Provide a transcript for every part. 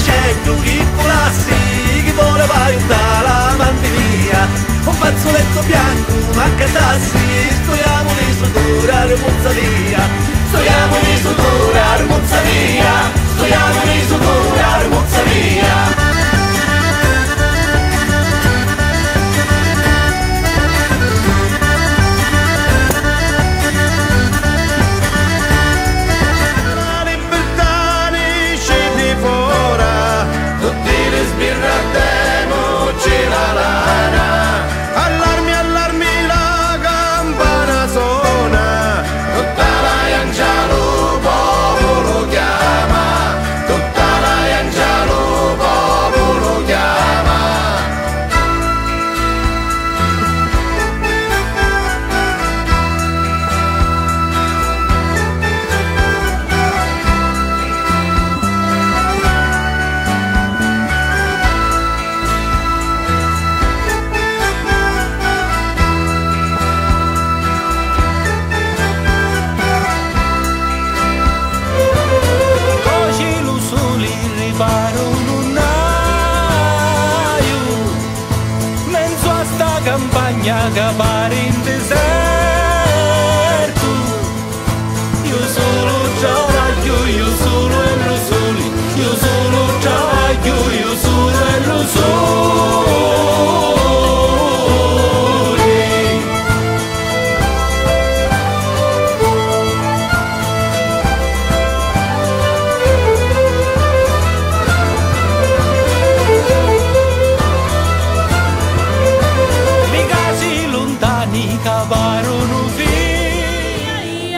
scegli chi volassi, chi voleva aiutare l'amante mia. Un fazzoletto bianco, ma casassi, stoiamo di sudore a remuzza via. Stoiamo di sudore a remuzza via. Stoiamo di sudore a remuzza via. Campagna che pare in deserto, io solo travaglio, io solo e lo soli, io solo travaglio, io solo e lo soli. Cavarono via,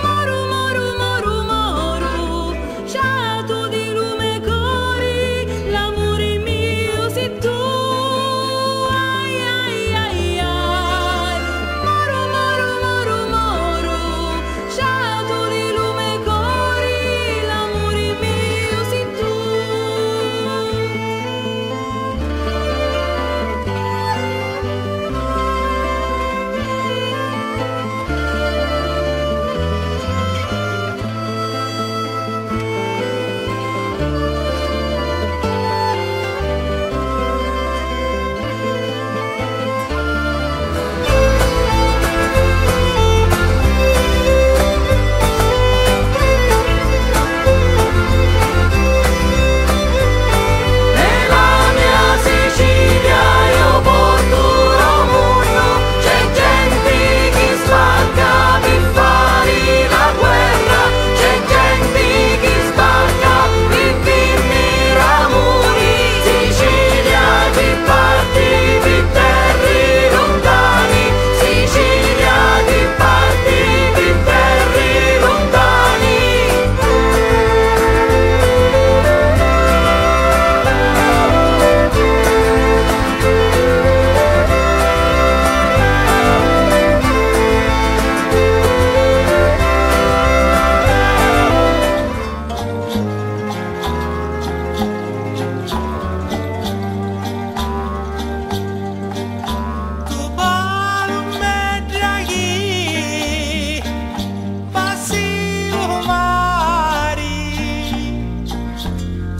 moru moru moru moru, sciato di lume cori, l'amore mio sei tu. Ai ai ai ai, moru moru moru moru, sciato di lume cori, l'amore mio sei tu.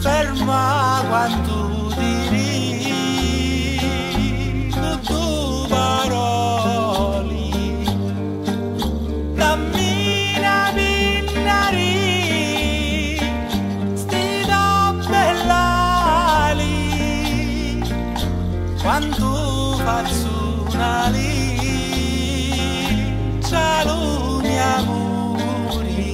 Ferma quando diri le tue parole, cammina pinnari, stida bellali, quando faccio una lì, ciao mia amore.